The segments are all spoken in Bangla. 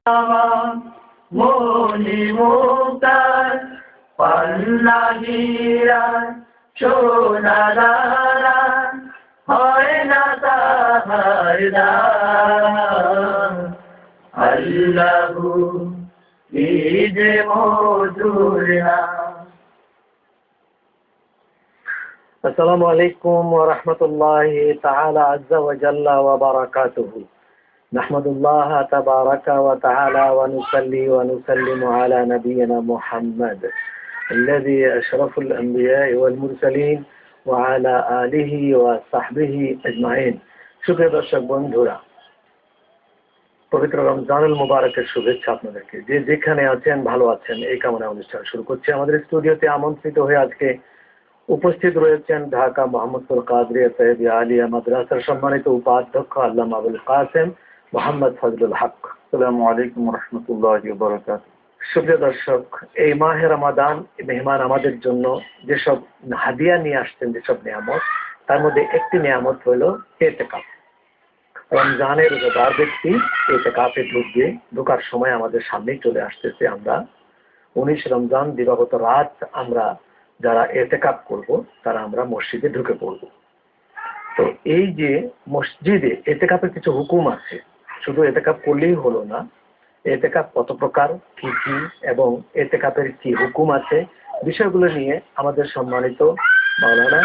মনি মুক্তার পান্না হীরা সোনা দানা হয় না তাহার দাম। আল্লাহু কি যে মধুর নাম। আসসালামু আলাইকুম ওয়া রাহমাতুল্লাহি তাআলা আযজা ওয়া জাল্লা ওয়া বারাকাতুহু। নাহমাদুল্লাহ তাবারাকা ওয়া তাআলা ওয়া নুসাল্লি ওয়া নুসাল্লিমু আলা নাবিয়িনা মুহাম্মদ الذي أشرف الأنبياء والمرسلين وعلى آله وصحبه أجمعين। সুপ্রিয় দর্শক বন্ধুরা, পবিত্র রমজানুল মুবারকের শুভেচ্ছা আপনাদেরকে। যে যেখানে আছেন ভালো আছেন এই কামনা অনুষ্ঠান শুরু করছি। আমাদের স্টুডিওতে আমন্ত্রিত হয়ে আজকে উপস্থিত রয়েছেন ঢাকা মোহাম্মদপুর কাদরিয়া সাহেবিয়া আলিয়া মাদ্রাসার সম্মানিত উপাধ্যক্ষ আল্লামা আবুল কাসেম মোহাম্মদ ফজলুল হক। আসসালামু আলাইকুম ওয়া রাহমাতুল্লাহি ওয়া বারাকাতুহু। সুপ্রিয় দর্শক, এই মাহে রমাদান মেহমান আমাদের জন্য যেসব হাদিয়া নিয়ে আসছেন, যেসব নিয়ামত, তার মধ্যে একটি নিয়ামত হলো ইতিকাফ। রমজানের রোজাদার ব্যক্তি ইতিকাফে ঢোকার সময় আমাদের সামনেই চলে আসতেছে। আমরা 19 রমজান দিবাগত রাত আমরা যারা ইতিকাফ করব তারা আমরা মসজিদে ঢুকে পড়ব। তো এই যে মসজিদে ইতিকাফের কিছু হুকুম আছে, শুধু ইতিকাফ করলেই হলো না। ইতিকাফ কত প্রকার, কি কি, এবং ইতিকাফের কি হুকুম আছে, বিষয়গুলো নিয়ে আমাদের সম্মানিত মাওলানা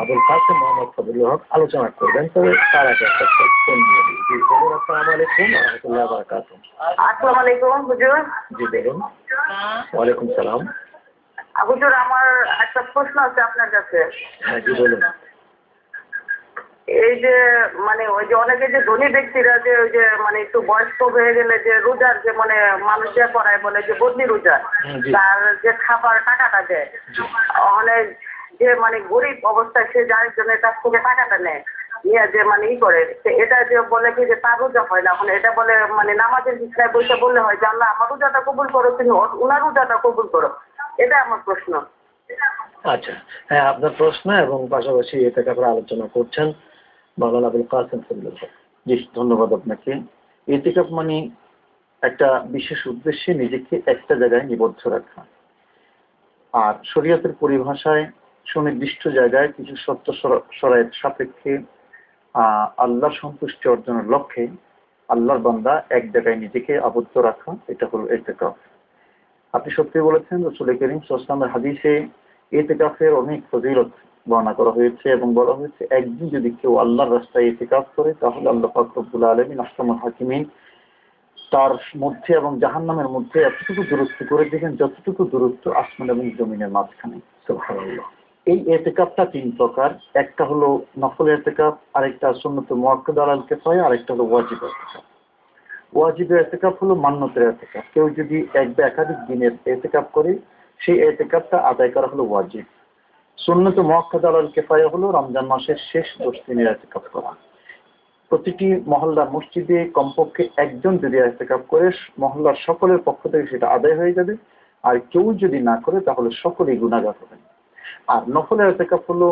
আবুল কাসেম মোহাম্মদ ফজলুল হক আলোচনা করবেন। তবে তার আগে একটা ফোন নিয়ে নিই। বলুন, আসসালামু আলাইকুম ওয়া রাহমাতুল্লাহি ওয়া বারাকাতুহু। আসসালামু আলাইকুম হুজুর। জি বলুন। ওয়ালাইকুম সালাম। হুজুর, আমার একটা প্রশ্ন আছে আপনার কাছে। হ্যাঁ জি বলুন। এই যে ওই যে অনেকে যে ধনী ব্যক্তিরা যে ওই যে একটু বয়স্ক হয়ে গেলে যে রোজার যে মানুষরা করায় বলে যে বদলি রোজা, তার যে খাবার টাকাটা দেয়, অনেক যে গরিব অবস্থায় সে যার জন্য তার থেকে টাকাটা নেয় নিয়ে যে ই করে, এটা যে বলে কি যে তার রোজা হয় না। এখন এটা বলে নামাজের বিষয়ে বসে বললে হয় যে আল্লাহ আমার রোজাটা কবুল করো, তুমি ওনার রোজাটা কবুল করো। এটা আমার প্রশ্ন। আচ্ছা, হ্যাঁ আপনার প্রশ্ন এবং পাশাপাশি ইতিকাফের আলোচনা করছেন মাওলানা আবুল কাসেম ফজলুল হক। জি, ধন্যবাদ আপনাকে। ইতিকাফ মানে একটা বিশেষ উদ্দেশ্যে নিজেকে একটা জায়গায় নিবদ্ধ রাখা, আর শরীয়তের পরিভাষায় সুনির্দিষ্ট জায়গায় কিছু শর্ত শরায়েত সাপেক্ষে আল্লাহর সন্তুষ্টি অর্জনের লক্ষ্যে আল্লাহর বান্দা এক জায়গায় নিজেকে আবদ্ধ রাখা, এটা হলো ইতিকাফ। আপনি সত্যি বলেছেন, রাসূল করিম সাল্লাল্লাহু আলাইহি ওয়াসাল্লামের হাদিসে ইতিকাফের অনেক ফজিলত বর্ণনা করা হয়েছে এবং বলা হয়েছে একদিন যদি কেউ আল্লাহর রাস্তায় ইতিকাফ করে তাহলে আল্লাহ পাক রব্বুল আলামিন আহকামুল হাকিমিন তার মধ্যে এবং জাহান্নামের মধ্যে এতটুকু দূরত্ব করে দিবেন যতটুকু দূরত্ব আসমান এবং জমিনের মাঝখানে। সুবহানাল্লাহ। এই ইতিকাফটা 3 প্রকার। একটা হলো নফল ইতিকাফ, আরেকটা সুন্নাত মুআক্কাদা আলাল কিফায়া, আরেকটা হলো ওয়াজিব ইতিকাফ। ওয়াজিব ইতিকাফ হলো মান্যতের ইতিকাফ। কেউ যদি এক বা একাধিক দিনের ইতিকাফ করে সেই ইতিকাফটা আদায় করা হলো ওয়াজিব। সুন্নাত মুআক্কাদা আলাল কিফায়া হলো রমজান মাসের শেষ 10 দিনের ইতিকাফ করা। প্রতিটি মহল্লার মসজিদে কমপক্ষে একজন যদি ইতিকাফ করে মহল্লার সকলের পক্ষ থেকে সেটা আদায় হয়ে যাবে, আর কেউ যদি না করে তাহলে সকলেই গুনাহগার হবেন। আর নফল ইতিকাফ হলো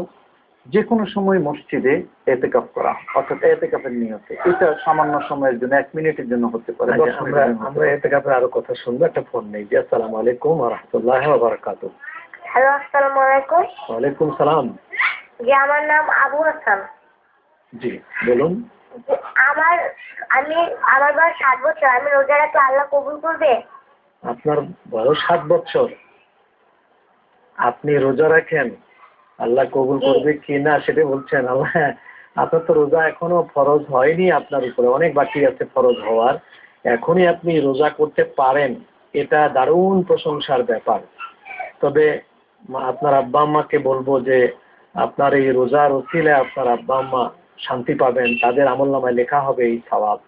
যে কোনো সময় মসজিদে ইতিকাফ করা, অর্থাৎ ইতিকাফের নিয়তে। এটা সামান্য সময়ের জন্য, 1 মিনিটের জন্য হতে পারে। আমরা ইতিকাফের আরো কথা শুনবো। একটা ফোন নেই। জি, আসসালামু আলাইকুম ওয়া রাহমাতুল্লাহি ওয়া বারাকাতুহু। হ্যালো, আসসালামু আলাইকুম। ওয়ালাইকুম সালাম। জি, আমার নাম আবু হাসান। জি বলুন। আমার বয়স 7 বছর। আমি রোজা রাখলে আল্লাহ কবুল করবে? আপনার বয়স 7 বছর, আপনি রোজা রাখেন, আল্লাহ কবুল করবে কি না সেটা বলছেন? আল্লাহ, আপনার তো রোজা এখনো ফরজ হয়নি, আপনার উপরে অনেক বাকি আছে ফরজ হওয়ার। এখনই আপনি রোজা করতে পারেন, এটা দারুণ প্রশংসার ব্যাপার। তবে আপনার আব্বা আম্মাকে বলবো যে আপনার এই রোজার ওসিলায় আপনার আব্বা আম্মা শান্তি পাবেন, তাদের আমলনামায় লেখা হবে এই সওয়াব।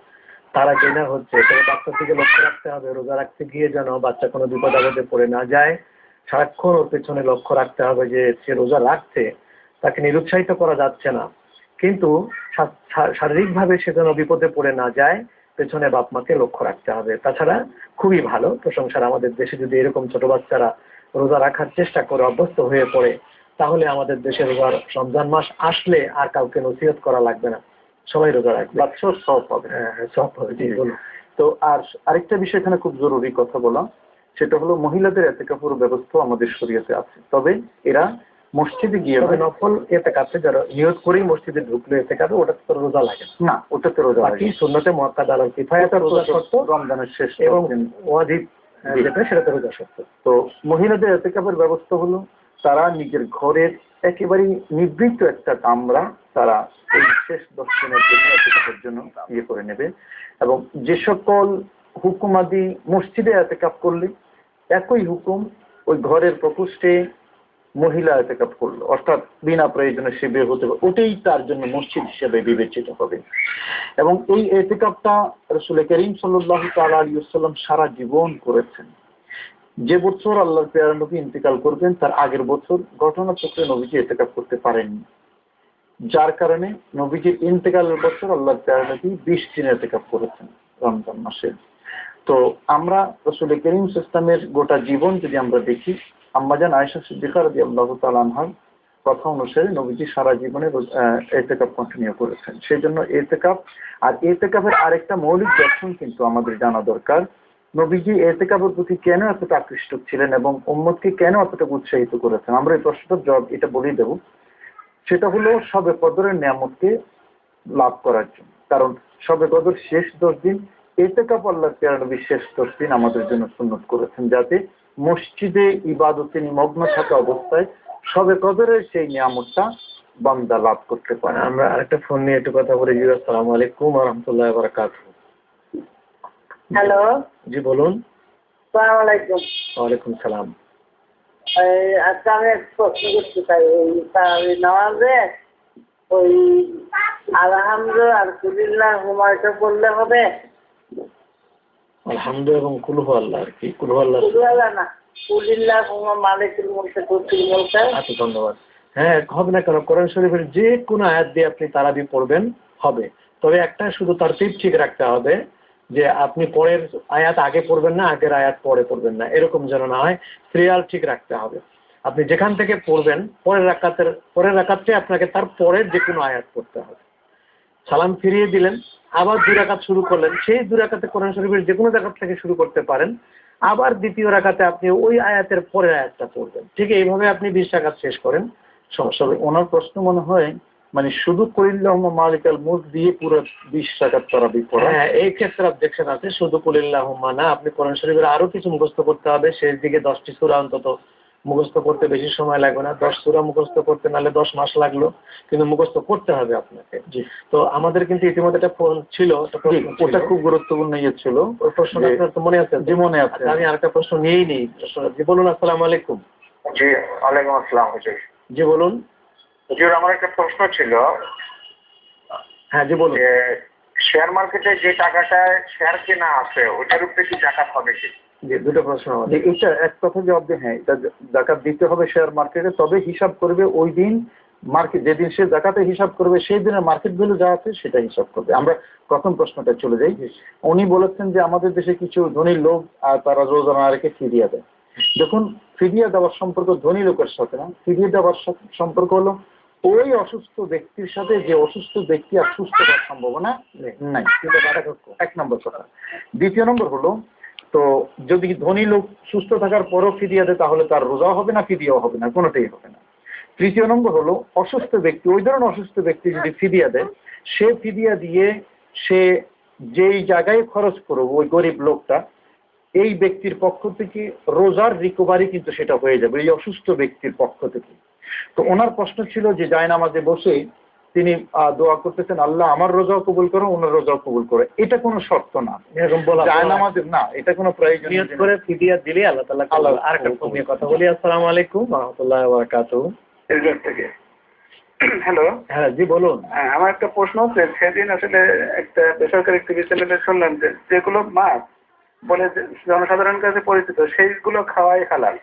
তারা জেনা হচ্ছে, তবে বাচ্চার দিকে লক্ষ্য রাখতে হবে, রোজা রাখতে গিয়ে যেন বাচ্চা কোনো বিপদ আপদে পড়ে না যায়। সারাক্ষণ ওর পেছনে লক্ষ্য রাখতে হবে যে সে রোজা রাখছে, তাকে নিরুৎসাহিত করা যাচ্ছে না, কিন্তু শারীরিকভাবে সে যেন বিপদে পড়ে না যায়, পেছনে বাপ মাকে লক্ষ্য রাখতে হবে। তাছাড়া খুবই ভালো প্রশংসার, আমাদের দেশে যদি এরকম ছোট বাচ্চারা রোজা রাখার চেষ্টা করে অভ্যস্ত হয়ে পড়ে, তাহলে আমাদের দেশে রোজার রমজান মাস আসলে আর কাউকে নসিহত করা লাগবে না, সবাই রোজা রাখবে, বাচ্চাও সব পাবে। হ্যাঁ সব পাবে। জি বলুন। তো আর আরেকটা বিষয় এখানে খুব জরুরি কথা বলা, সেটা হলো মহিলাদের এতেকাফের ব্যবস্থা আমাদের শরীয়তে আছে, তবে এরা মসজিদে গিয়ে নফল এতেকাফে যারা নিয়ত করেই মসজিদে ঢুকলে এতেকাফে ওটা তো রোজা লাগে না, ওটাতে রোজা লাগে। বাকি সুন্নতে মুআক্কাদা আলাল কিফায়াতে রোজা শর্ত, রমজানের শেষ এবং ওয়াজিব যেটা সেটাতে রোজা শর্ত। তো মহিলাদের এতেকাফের ব্যবস্থা হলো তারা নিজের ঘরের একেবারেই নিবৃত্ত একটা কামরা তারা এই শেষ 10 দিনের জন্য এতেকাফের জন্য ইয়ে করে নেবে, এবং যে সকল হুকুমাদি মসজিদে এতেকাফ করলে একই হুকুম ওই ঘরের প্রকোষ্ঠে মহিলা এতেকাফ করলো, অর্থাৎ বিনা প্রয়োজনে সে বের হতে পারে, ওটাই তার জন্য মসজিদ হিসেবে বিবেচিত হবে। এবং এই এতেকাফটা রাসূল করিম সাল্লাল্লাহু তাআলা আলাইহি ওয়াসাল্লাম সারা জীবন করেছেন। যে বছর আল্লাহর পেয়ারা নবী ইন্তেকাল করবেন তার আগের বছর ঘটনাচক্রে নবীজি এতেকাফ করতে পারেননি, যার কারণে নবীজির ইন্তেকালের বছর আল্লাহর পেয়ারা নবী 20 দিন এতেকাফ করেছেন রমজান মাসে। তো আমরা রাসূল করিম সাল্লাল্লাহু আলাইহি ওয়াসাল্লামের গোটা জীবন যদি আমরা দেখি, আম্মাজান আয়েশা সিদ্দিকা রাদিয়াল্লাহু তাআলা আনহার কথা অনুসারে নবীজি সারা জীবনে এতেকাফ কন্টিনিউ করেছেন। সেই জন্য এতেকাফ আর এতেকাফের আরেকটা মৌলিক দর্শন কিন্তু আমাদের জানা দরকার, নবীজি এতেকাফের প্রতি কেন এতটা আকৃষ্ট ছিলেন এবং উম্মতকে কেন এতটা উৎসাহিত করেছেন। আমরা এই প্রশ্নটার জবাব এটা বলেই দেব, সেটা হলো শবে কদরের নিয়ামতকে লাভ করার জন্য। কারণ শবে কদর শেষ 10 দিন, এতেকাফ আল্লাহর পেয়ারা নবী শেষ 10 দিন আমাদের জন্য সুন্নত করেছেন, যাতে মসজিদে ইবাদতে নিমগ্ন থাকা অবস্থায় শবে কদরের সেই নিয়ামতটা বান্দা লাভ করতে পারে। আমরা আরেকটা ফোন নিয়ে একটু কথা বলে দিই। আসসালামু আলাইকুম ওয়া রাহমাতুল্লাহি ওয়া বারাকাতুহু। হ্যালো, জি বলুন। আসসালামু আলাইকুম। ওয়ালাইকুম সালাম। আচ্ছা, আমি এক প্রশ্ন করতে চাই। ওই নামাজে ওই আলহামদুলিল্লাহ হুমায়ুটা বললে হবে? আলহামদুলিল্লাহ এবং কুলহু আল্লাহ আর কি, কুলহু আল্লাহ না, কুলিল্লাহ হুমা মালিকুল মুলক তুতিল মুলক। আচ্ছা, ধন্যবাদ। হ্যাঁ, হবে না কেন, কোরআন শরীফের যে কোনো আয়াত দিয়ে আপনি তারাবি পড়বেন হবে, তবে একটা শুধু তারতিব ঠিক রাখতে হবে যে আপনি পরের আয়াত আগে পড়বেন না, আগের আয়াত পরে পড়বেন না, এরকম যেন না হয়, সিরিয়াল ঠিক রাখতে হবে। আপনি যেখান থেকে পড়বেন পরের রাকাতে আপনাকে তার পরের যে কোনো আয়াত পড়তে হবে। সালাম ফিরিয়ে দিলেন, আবার 2 রাকাত শুরু করলেন, সেই 2 রাকাতে কোরআন শরীফের যে কোনো জায়গা থেকে শুরু করতে পারেন, আবার দ্বিতীয় রাকাতে আপনি ওই আয়াতের পরের আয়াতটা পড়বেন। ঠিক এইভাবে আপনি 20 রাকাত শেষ করেন, সমস্যা হবে। ওনার প্রশ্ন মনে হয় মানে শুধু কুলিল্লাহুম্মা মালিকাল মুলক দিয়ে পুরো 20 রাকাত তারাবি পড়া। হ্যাঁ, এই ক্ষেত্রে অবজেকশন আছে, শুধু কুলিল্লাহুম্মা না, আপনি কোরআন শরীফের আরো কিছু মুখস্থ করতে হবে। শেষ দিকে 10টি সূরা অন্তত মুখস্থ করতে বেশি সময় লাগবে না, 10 সূরা মুখস্থ করতে নাহলে 10 মাস লাগলো, কিন্তু মুখস্থ করতে হবে আপনাকে। জি, তো আমাদের কিন্তু ইতিমধ্যে একটা ফোন ছিল, ওটা খুব গুরুত্বপূর্ণ ইয়ে ছিল, ওই প্রশ্নটা আপনার তো মনে আছে? জি মনে আছে। আমি আরেকটা প্রশ্ন নিয়েই নিই। জি বলুন। আসসালামু আলাইকুম। জি ওয়ালাইকুম আসসালাম হুজুর। জি বলুন। হুজুর, আমার একটা প্রশ্ন ছিল। হ্যাঁ জি বলুন। যে শেয়ার মার্কেটে যে টাকাটা শেয়ার কেনা আছে ওটার উপরে কি জাকাত হবে কি? জি, দুটো প্রশ্ন আমাদের। এটা এক কথা জবাব দিয়ে, হ্যাঁ এটা জাকাত দিতে হবে শেয়ার মার্কেটে, তবে হিসাব করবে ওই দিন মার্কেট, যেদিন সে জাকাতে হিসাব করবে সেই দিনের মার্কেট ভ্যালু যা আছে সেটা হিসাব করবে। আমরা প্রথম প্রশ্নটা চলে যাই। উনি বলেছেন যে আমাদের দেশে কিছু ধনী লোক আর তারা রোজা না রেখে ফিদিয়া দেয়। দেখুন, ফিদিয়া দেওয়ার সম্পর্ক ধনী লোকের সাথে না, ফিদিয়া দেওয়ার সম্পর্ক হলো ওই অসুস্থ ব্যক্তির সাথে যে অসুস্থ ব্যক্তি আর সুস্থ হওয়ার সম্ভাবনা নাই, কিন্তু এক নম্বর কথা। দ্বিতীয় নম্বর হলো, তো যদি ধনী লোক সুস্থ থাকার পরও ফিদিয়া দেয় তাহলে তার রোজাও হবে না, ফিদিয়াও হবে না, কোনোটাই হবে না। তৃতীয় নম্বর হলো, অসুস্থ ব্যক্তি, ওই ধরনের অসুস্থ ব্যক্তি যদি ফিদিয়া দেয়, সে ফিদিয়া দিয়ে সে যেই জায়গায় খরচ করবে ওই গরিব লোকটা, এই ব্যক্তির পক্ষ থেকে রোজার রিকভারি কিন্তু সেটা হয়ে যাবে এই অসুস্থ ব্যক্তির পক্ষ থেকে। তো ওনার প্রশ্ন ছিল যে জায়নামাজে বসে তিনি দোয়া করতেছেন, আল্লাহ আমার রোজাও কবুল করো, ওনার রোজাও কবুল করে। এটা কোনো শর্ত না, এরকম বলা জায়নামাজে না, এটা কোনো প্রয়োজন নিয়ত করে ফিদিয়া দিলে আল্লাহ তাআলা। আরেকটা ফোন নিয়ে কথা বলি। আসসালামু আলাইকুম ওয়া রাহমাতুল্লাহি ওয়া বারাকাতুহু। হ্যালো। হ্যাঁ জি বলুন। আমার একটা প্রশ্ন হচ্ছে, সেদিন আসলে একটা বেসরকারি টিভি চ্যানেলে শুনলাম যে যেগুলো মাছ বলে জনসাধারণের কাছে পরিচিত সেইগুলো খাওয়াই হালাল।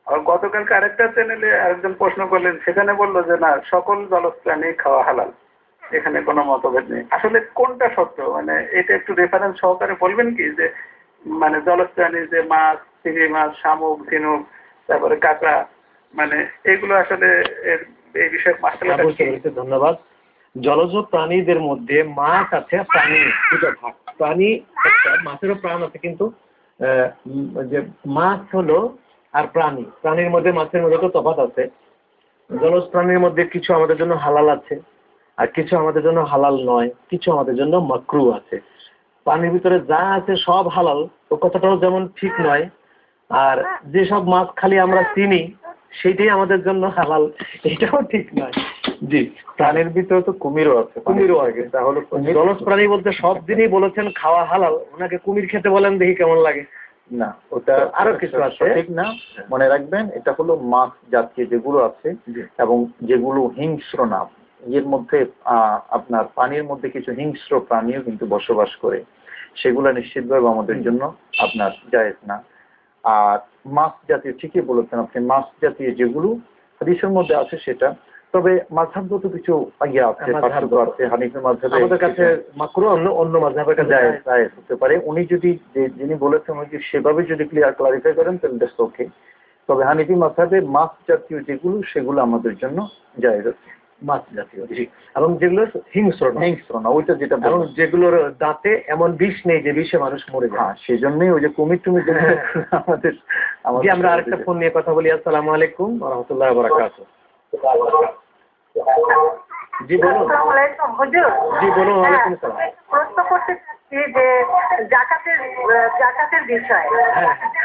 আর গতকালকে আরেকটা চ্যানেলে আরেকজন প্রশ্ন করলেন, সেখানে বললো যে না, সকল জলজ প্রাণী খাওয়া হালাল, এখানে কোনো মতভেদ নেই। আসলে কোনটা সত্য, মানে এটা একটু রেফারেন্স সহকারে বলবেন কি, যে মানে জলজ প্রাণী যে মাছ, চিংড়ি মাছ, শামুক, ঝিনুক, তারপরে কাঁকড়া, মানে এগুলো আসলে এই বিষয়ে মাসালাটা কি? ধন্যবাদ। জলজ প্রাণীদের মধ্যে মাছ আছে, প্রাণী দুটো ভাগ। প্রাণী একটা, মাছেরও প্রাণ আছে, কিন্তু যে মাছ হলো আর প্রাণীর মধ্যে মাছের মধ্যে তো তফাৎ আছে। জলজ প্রাণীর মধ্যে কিছু আমাদের জন্য হালাল আছে, আর কিছু আমাদের জন্য হালাল নয়, কিছু আমাদের জন্য মাকরু আছে। পানির ভিতরে যা আছে সব হালাল, ও কথাটাও যেমন ঠিক নয়। আর যেসব মাছ খালি আমরা চিনি সেটাই আমাদের জন্য হালাল, এটাও ঠিক নয়। জি, প্রাণীর ভিতরে তো কুমিরও আছে, কুমিরও আছে। তাহলে জলজ প্রাণী বলতে সব দিনই বলেছেন খাওয়া হালাল, ওনাকে কুমির খেতে বলেন, দেখি কেমন লাগে। না, ওটা আরো কিছু আছে, ঠিক না। মনে রাখবেন, এটা হলো মাছ জাতীয় যেগুলো আছে এবং যেগুলো হিংস্র না, এর মধ্যে আপনার পানির মধ্যে কিছু হিংস্র প্রাণীও কিন্তু বসবাস করে, সেগুলো নিশ্চিতভাবে আমাদের জন্য আপনার জায়েজ না। আর মাছ জাতীয়, ঠিকই বলেছেন আপনি, মাছ জাতীয় যেগুলো হাদিসের মধ্যে আছে সেটা, তবে মাযহাবগত কিছু ইয়ে আছে, পার্থক্য আছে। হানিফি মাযহাবে আমাদের কাছে মাকরু, অন্য মাযহাবের কাছে জায়েজ হতে পারে। উনি যদি যিনি বলেছেন উনি যদি সেভাবে যদি ক্লারিফাই করেন তাহলে দ্যাটস ওকে। তবে হানিফি মাযহাবে মাছ জাতীয় যেগুলো সেগুলো আমাদের জন্য জায়েজ আছে, মাছ জাতীয়। এবং যেগুলো হিংস্র না, ওইটা যেটা, এবং যেগুলোর দাঁতে এমন বিষ নেই যে বিষে মানুষ মরে যায়। হ্যাঁ, সেই জন্যই ওই যে কুমির টুমির আমাদের। আমরা আরেকটা ফোন নিয়ে কথা বলি। আসসালামু আলাইকুম ওয়া রাহমাতুল্লাহি ওয়া বারাকাতুহু। জি বলুন। আসসালামু আলাইকুম হুজুর। জি বলুন। ওয়ালাইকুম আসসালাম। প্রশ্ন করতে চাচ্ছি যে জাকাতের বিষয়,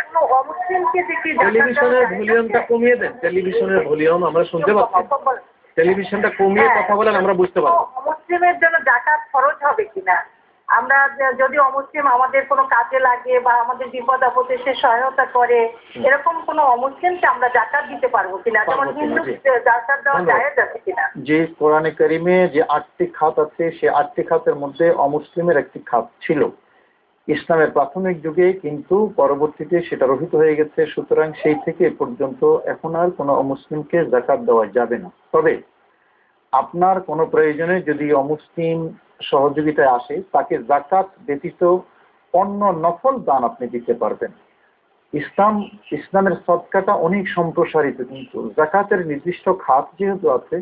কোনো অমুসলিমকে দেখি টেলিভিশনের ভলিউমটা কমিয়ে দেন, টেলিভিশনের ভলিউম আমরা শুনতে পাচ্ছি। টেলিভিশনটা কমিয়ে কথা বলেন, আমরা বুঝতে পারবো। অমুসলিমের জন্য জাকাত খরচ হবে কিনা? আমরা যদি অমুসলিম আমাদের কোনো কাজে লাগে বা আমাদের বিপদ আপদে সে সহায়তা করে, এরকম কোনো অমুসলিমকে আমরা জাকাত দিতে পারবো কিনা? যেমন হিন্দু জাকাত দেওয়া জায়েজ আছে কিনা? যে কোরআনে কারিমে যে 8টি খাত আছে, সে 8টি খাতের মধ্যে অমুসলিমের একটি খাত ছিল ইসলামের প্রাথমিক যুগে, কিন্তু পরবর্তীতে সেটা রহিত হয়ে গেছে। সুতরাং সেই থেকে পর্যন্ত এখন আর কোনো অমুসলিমকে জাকাত দেওয়া যাবে না। তবে আপনার কোনো প্রয়োজনে যদি অমুসলিম সহযোগিতায় আসে, তাকে জাকাত ব্যতীত অন্য নফল দান আপনি দিতে পারবেন। ইসলামের সদকাটা অনেক সম্প্রসারিত, কিন্তু জাকাতের নির্দিষ্ট খাত যেহেতু আছে,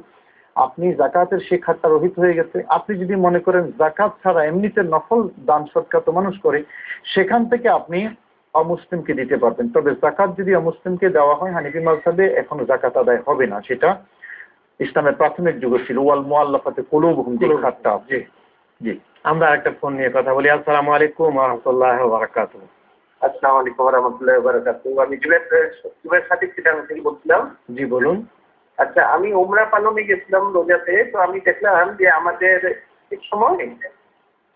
আপনি জাকাতের সেই খাতটা রহিত হয়ে গেছে। আপনি যদি মনে করেন জাকাত ছাড়া এমনিতে নফল দান সদকা তো মানুষ করে, সেখান থেকে আপনি অমুসলিমকে দিতে পারবেন। তবে জাকাত যদি অমুসলিমকে দেওয়া হয়, হানিফি মাযহাবে এখনো জাকাত আদায় হবে না। সেটা ইসলামের প্রাথমিক যুগে ছিল। ওয়াল মুআল্লাফাতি কুলুবুহুম, যে খাতটা। জি জি। আমরা একটা ফোন নিয়ে কথা বলি। আসসালামু আলাইকুম ওয়া রাহমাতুল্লাহি ওয়া বারাকাতুহু। আসসালামু আলাইকুম ওয়া রাহমাতুল্লাহি ওয়া বারাকাতুহু। আমি জুবের সাদিক চিটাং থেকে বলছিলাম। জি বলুন। আচ্ছা, আমি উমরা পালনে গেছিলাম রোজাতে, তো আমি দেখলাম যে আমাদের ঠিক সময়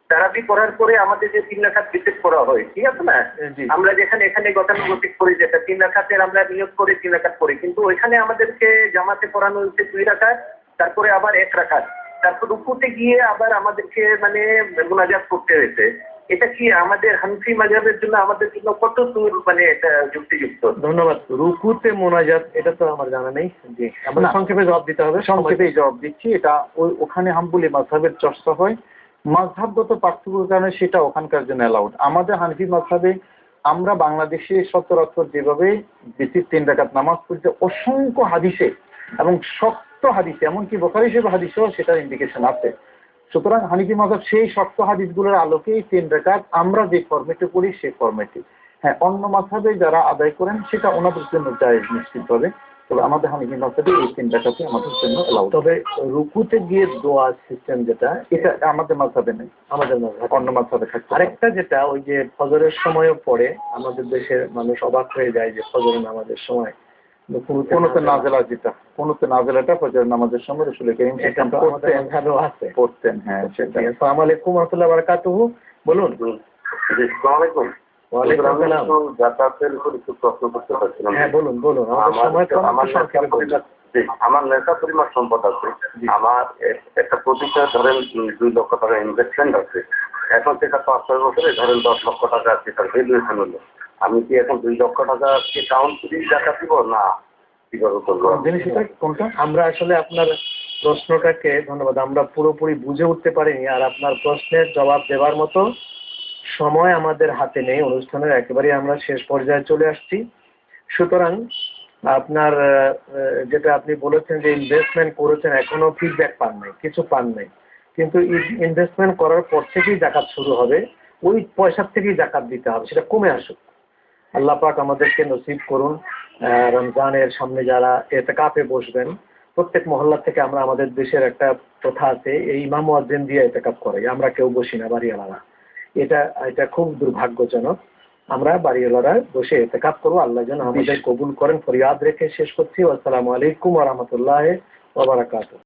তারাবি করার পরে আমাদের যে 3 রাকাত বিশেষ করা হয়, ঠিক আছে না? আমরা যেখানে এখানে গতানুগতিক করি যেটা 3 রাকাতের আমরা নিয়ত করে 3 রাকাত করি, কিন্তু ওইখানে আমাদেরকে জামাতে পড়ানো হয়েছে 2 রাকাত, তারপরে আবার 1 রাকাত, তারপর রুকুতে গিয়ে আবার আমাদেরকে মানে মুনাজাত করতে হয়েছে। এটা কি আমাদের হানফি মাযহাবের জন্য আমাদের জন্য কত দূর মানে এটা যুক্তিযুক্ত? ধন্যবাদ। রুকুতে মোনাজাত, এটা তো আমার জানা নেই। জি, আমরা সংক্ষেপে জবাব দিতে হবে। সংক্ষেপেই জবাব দিচ্ছি। এটা ওখানে হাম্বলি মাযহাবের চর্চা হয়, মাযহাবগত পার্থক্যের কারণে সেটা ওখানকার জন্য অ্যালাউড। আমাদের হানফি মাযহাবে আমরা বাংলাদেশে সচরাচর যেভাবে বেশি 3 রাকাত নামাজ পড়তে, অসংখ্য হাদিসে এবং শক্ত হাদিসে, এমনকি বুখারী শরীফ হাদিসেও সেটার ইন্ডিকেশন আছে। সুতরাং হানিফি মাযহাব সেই শক্ত হাদিসগুলোর আলোকেই 3 রাকাত আমরা যে ফরম্যাটে পড়ি সেই ফরম্যাটে। হ্যাঁ, অন্য মাযহাবে যারা আদায় করেন সেটা ওনাদের জন্য জায়েজ নিশ্চিতভাবে, তবে আমাদের হানিফি মাযহাবে এই 3 রাকাতই আমাদের জন্য অ্যালাউড। তবে রুকুতে গিয়ে দোয়া সিস্টেম যেটা, এটা আমাদের মাযহাবে নেই, আমাদের মাযহাবে, অন্য মাযহাবে থাকে। আরেকটা যেটা ওই যে ফজরের সময়ও পড়ে, আমাদের দেশের মানুষ অবাক হয়ে যায় যে ফজরের নামাজের সময় কোনতে নাযিলা, যেটা কোনতে নাযিলাটা ফজর নামাজের সময় রাসূল কারীম পড়তেন। হ্যাঁ, সেটা। আসসালামু আলাইকুম ওয়া রাহমাতুল্লাহি ওয়া বারাকাতুহু। বলুন। আসসালামু আলাইকুম। ওয়া আলাইকুম আসসালাম। জাকাতের উপর একটু প্রশ্ন করতে চাচ্ছিলাম। হ্যাঁ বলুন বলুন। আমার নেতা পরিমাণ সম্পদ আছে। আমার একটা প্রতিটা ধরেন 2 লক্ষ টাকা ইনভেস্টমেন্ট আছে। এখন সেটা 5-6 বছরে ধরেন 10 লক্ষ টাকা আছে, তার ভ্যালুয়েশন হলো। আমি কি এখন 2 লক্ষ টাকাকে কাউন্ট করে জাকাত দিব না কিভাবে করবো? কোনটা? আমরা আসলে আপনার প্রশ্নটাকে, ধন্যবাদ, আমরা পুরোপুরি বুঝে উঠতে পারিনি। আর আপনার প্রশ্নের জবাব দেওয়ার মতো সময় আমাদের হাতে নেই। অনুষ্ঠানের একেবারে আমরা শেষ পর্যায়ে চলে আসছি। সুতরাং আপনার যেটা আপনি বলেছেন যে ইনভেস্টমেন্ট করেছেন, এখনো ফিডব্যাক পান নাই, কিছু পান নাই, কিন্তু ইনভেস্টমেন্ট করার পর থেকেই জাকাত শুরু হবে, ওই পয়সার থেকেই জাকাত দিতে হবে, সেটা কমে আসুক। আল্লাহ পাক আমাদেরকে নসিব করুন। রমজানের সামনে যারা ইতিকাফে বসবেন, প্রত্যেক মহল্লা থেকে আমরা, আমাদের দেশের একটা প্রথা আছে, এই ইমাম মুয়াজ্জিন দিয়ে ইতিকাফ করে, আমরা কেউ বসি না বাড়িওয়ালারা। এটা খুব দুর্ভাগ্যজনক। আমরা বাড়িওয়ালারা বসে ইতিকাফ করবো। আল্লাহ যেন আমাদের কবুল করেন। ফরিয়াদ রেখে শেষ করছি। আসসালামু আলাইকুম ওয়া রাহমাতুল্লাহি ওয়া বারাকাতুহু।